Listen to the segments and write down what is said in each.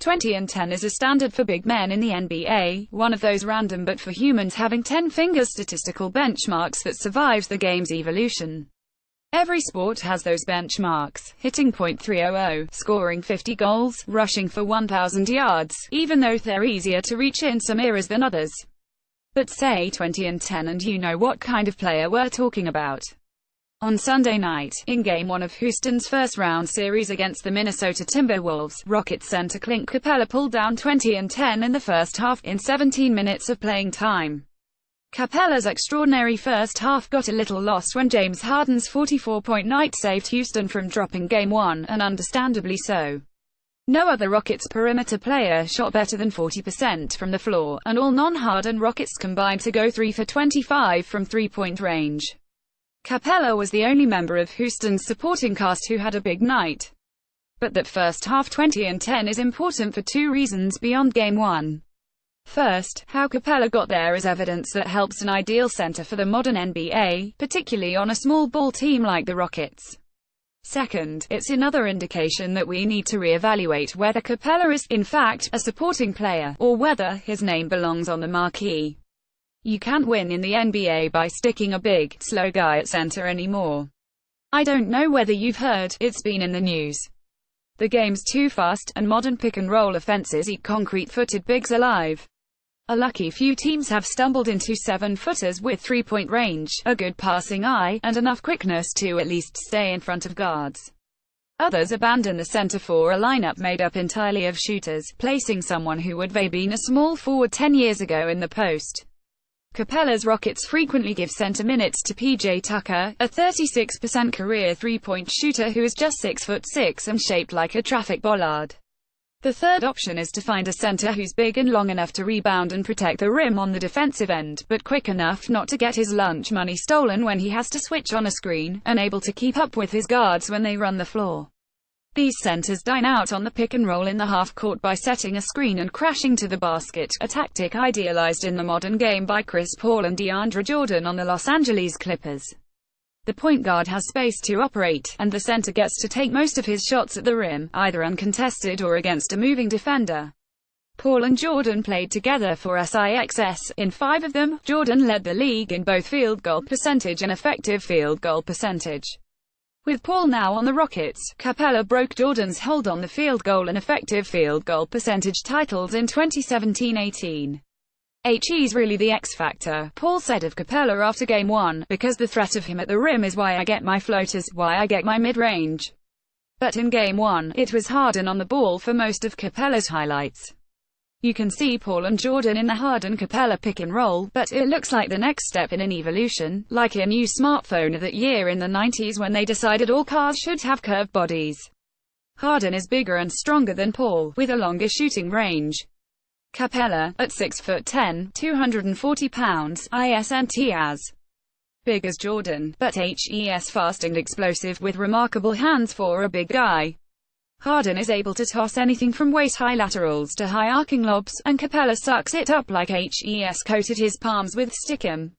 20 and 10 is a standard for big men in the NBA, one of those random but for humans having 10 fingers statistical benchmarks that survives the game's evolution. Every sport has those benchmarks: hitting .300, scoring 50 goals, rushing for 1,000 yards, even though they're easier to reach in some eras than others. But say 20 and 10 and you know what kind of player we're talking about. On Sunday night, in Game 1 of Houston's first-round series against the Minnesota Timberwolves, Rockets center Clint Capela pulled down 20 and 10 in the first half, in 17 minutes of playing time. Capela's extraordinary first half got a little lost when James Harden's 44-point night saved Houston from dropping Game 1, and understandably so. No other Rockets perimeter player shot better than 40% from the floor, and all non-Harden Rockets combined to go 3 for 25 from three-point range. Capela was the only member of Houston's supporting cast who had a big night. But that first half 20 and 10 is important for two reasons beyond Game 1. First, how Capela got there is evidence that helps an ideal center for the modern NBA, particularly on a small ball team like the Rockets. Second, it's another indication that we need to re-evaluate whether Capela is, in fact, a supporting player, or whether his name belongs on the marquee. You can't win in the NBA by sticking a big, slow guy at center anymore. I don't know whether you've heard, it's been in the news. The game's too fast, and modern pick-and-roll offenses eat concrete-footed bigs alive. A lucky few teams have stumbled into 7-footers with three-point range, a good passing eye, and enough quickness to at least stay in front of guards. Others abandon the center for a lineup made up entirely of shooters, placing someone who would have been a small forward 10 years ago in the post. Capela's Rockets frequently give center minutes to PJ Tucker, a 36% career three-point shooter who is just 6'6" and shaped like a traffic bollard. The third option is to find a center who's big and long enough to rebound and protect the rim on the defensive end, but quick enough not to get his lunch money stolen when he has to switch on a screen, and able to keep up with his guards when they run the floor. These centers dine out on the pick-and-roll in the half-court by setting a screen and crashing to the basket, a tactic idealized in the modern game by Chris Paul and DeAndre Jordan on the Los Angeles Clippers. The point guard has space to operate, and the center gets to take most of his shots at the rim, either uncontested or against a moving defender. Paul and Jordan played together for SIXS. In 5 of them, Jordan led the league in both field goal percentage and effective field goal percentage. With Paul now on the Rockets, Capela broke Jordan's hold on the field goal and effective field goal percentage titles in 2017-18. "He's really the X factor," Paul said of Capela after Game 1, "because the threat of him at the rim is why I get my floaters, why I get my mid-range." But in Game 1, it was Harden on the ball for most of Capela's highlights. You can see Paul and Jordan in the Harden-Capela pick-and-roll, but it looks like the next step in an evolution, like a new smartphone of that year in the 90s when they decided all cars should have curved bodies. Harden is bigger and stronger than Paul, with a longer shooting range. Capela, at 6'10", 240 pounds, isn't as big as Jordan, but he's fast and explosive with remarkable hands for a big guy. Harden is able to toss anything from waist-high laterals to high arcing lobs, and Capela sucks it up like he's coated his palms with stickum.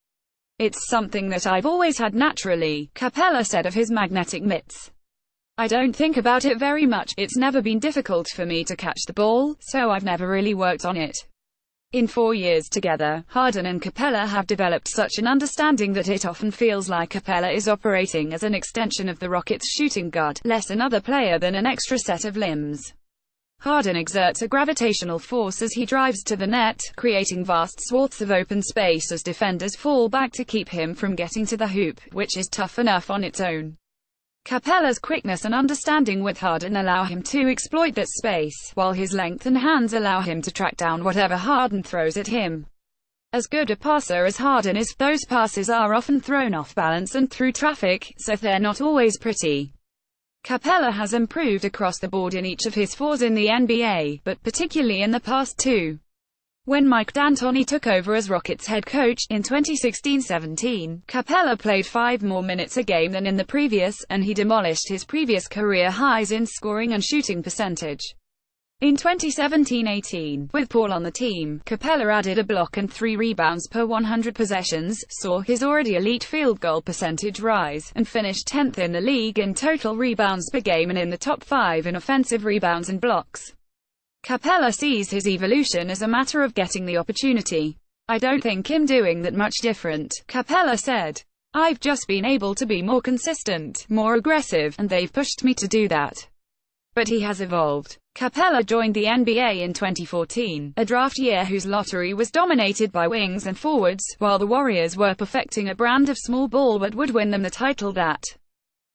"It's something that I've always had naturally," Capela said of his magnetic mitts. "I don't think about it very much, it's never been difficult for me to catch the ball, so I've never really worked on it." In 4 years together, Harden and Capela have developed such an understanding that it often feels like Capela is operating as an extension of the Rockets' shooting guard, less another player than an extra set of limbs. Harden exerts a gravitational force as he drives to the net, creating vast swaths of open space as defenders fall back to keep him from getting to the hoop, which is tough enough on its own. Capela's quickness and understanding with Harden allow him to exploit that space, while his length and hands allow him to track down whatever Harden throws at him. As good a passer as Harden is, those passes are often thrown off balance and through traffic, so they're not always pretty. Capela has improved across the board in each of his 4s in the NBA, but particularly in the past 2. When Mike D'Antoni took over as Rockets head coach, in 2016-17, Capela played 5 more minutes a game than in the previous, and he demolished his previous career highs in scoring and shooting percentage. In 2017-18, with Paul on the team, Capela added a block and 3 rebounds per 100 possessions, saw his already elite field goal percentage rise, and finished 10th in the league in total rebounds per game and in the top 5 in offensive rebounds and blocks. Capela sees his evolution as a matter of getting the opportunity. I don't think him doing that much different, Capela said. I've just been able to be more consistent, more aggressive, and they've pushed me to do that. But he has evolved. Capela joined the NBA in 2014, a draft year whose lottery was dominated by wings and forwards, while the Warriors were perfecting a brand of small ball that would win them the title that.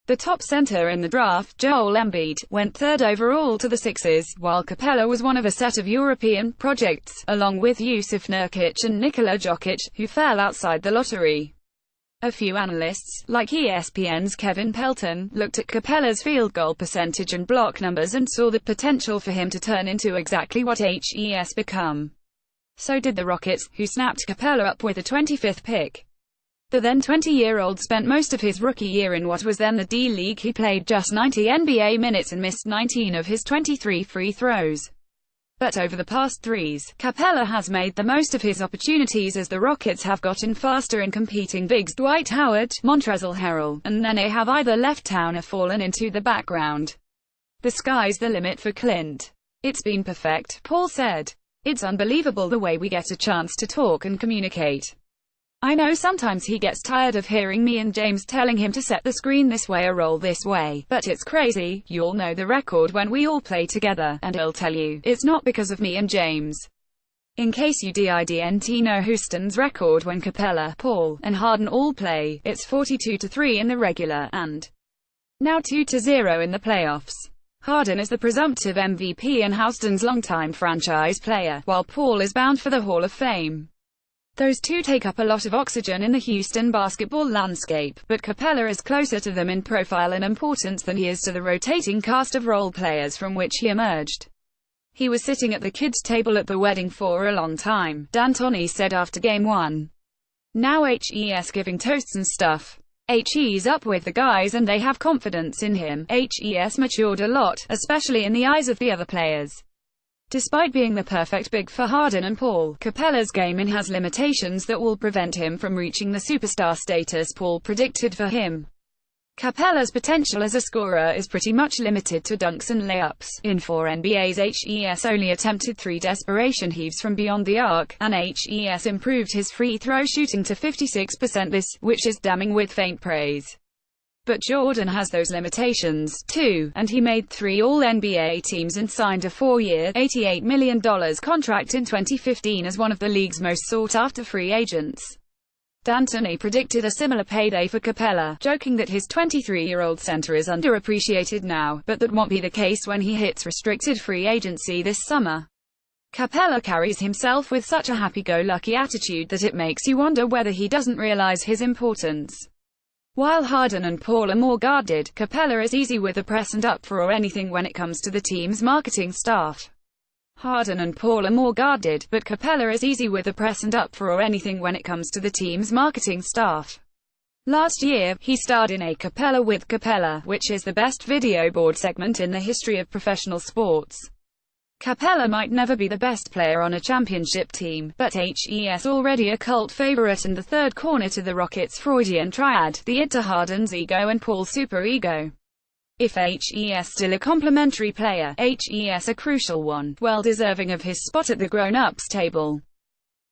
The top center in the draft, Joel Embiid, went third overall to the Sixers, while Capela was one of a set of European projects, along with Jusuf Nurkic and Nikola Jokic, who fell outside the lottery. A few analysts, like ESPN's Kevin Pelton, looked at Capela's field goal percentage and block numbers and saw the potential for him to turn into exactly what he's become. So did the Rockets, who snapped Capela up with the 25th pick. The then 20-year-old spent most of his rookie year in what was then the D-League. He played just 90 NBA minutes and missed 19 of his 23 free throws. But over the past threes, Capela has made the most of his opportunities as the Rockets have gotten faster in competing bigs. Dwight Howard, Montrezl Harrell, and Nene have either left town or fallen into the background. The sky's the limit for Clint. It's been perfect, Paul said. It's unbelievable the way we get a chance to talk and communicate. I know sometimes he gets tired of hearing me and James telling him to set the screen this way or roll this way, but it's crazy. You'll know the record when we all play together, and he'll tell you, it's not because of me and James. In case you didn't know Houston's record when Capela, Paul, and Harden all play, it's 42-3 in the regular, and now 2-0 in the playoffs. Harden is the presumptive MVP and Houston's longtime franchise player, while Paul is bound for the Hall of Fame. Those two take up a lot of oxygen in the Houston basketball landscape, but Capela is closer to them in profile and importance than he is to the rotating cast of role players from which he emerged. He was sitting at the kids' table at the wedding for a long time, D'Antoni said after Game 1. Now he's giving toasts and stuff. He's up with the guys and they have confidence in him. He's matured a lot, especially in the eyes of the other players. Despite being the perfect big for Harden and Paul, Capela's game has limitations that will prevent him from reaching the superstar status Paul predicted for him. Capela's potential as a scorer is pretty much limited to dunks and layups. In 4 NBAs he's only attempted 3 desperation heaves from beyond the arc, and he's improved his free throw shooting to 56% which is damning with faint praise. But Jordan has those limitations, too, and he made 3 All-NBA teams and signed a 4-year, $88 million contract in 2015 as one of the league's most sought-after free agents. D'Antoni predicted a similar payday for Capela, joking that his 23-year-old center is underappreciated now, but that won't be the case when he hits restricted free agency this summer. Capela carries himself with such a happy-go-lucky attitude that it makes you wonder whether he doesn't realize his importance. While Harden and Paul are more guarded, Capela is easy with the press and up for anything when it comes to the team's marketing staff. Harden and Paul are more guarded, but Capela is easy with the press and up for anything when it comes to the team's marketing staff. Last year, he starred in A Capela with Capela, which is the best video board segment in the history of professional sports. Capela might never be the best player on a championship team, but he's already a cult favorite and the third corner to the Rockets' Freudian triad, the id to Harden's ego and Paul's superego. If he's still a complimentary player, he's a crucial one, well deserving of his spot at the grown-ups table.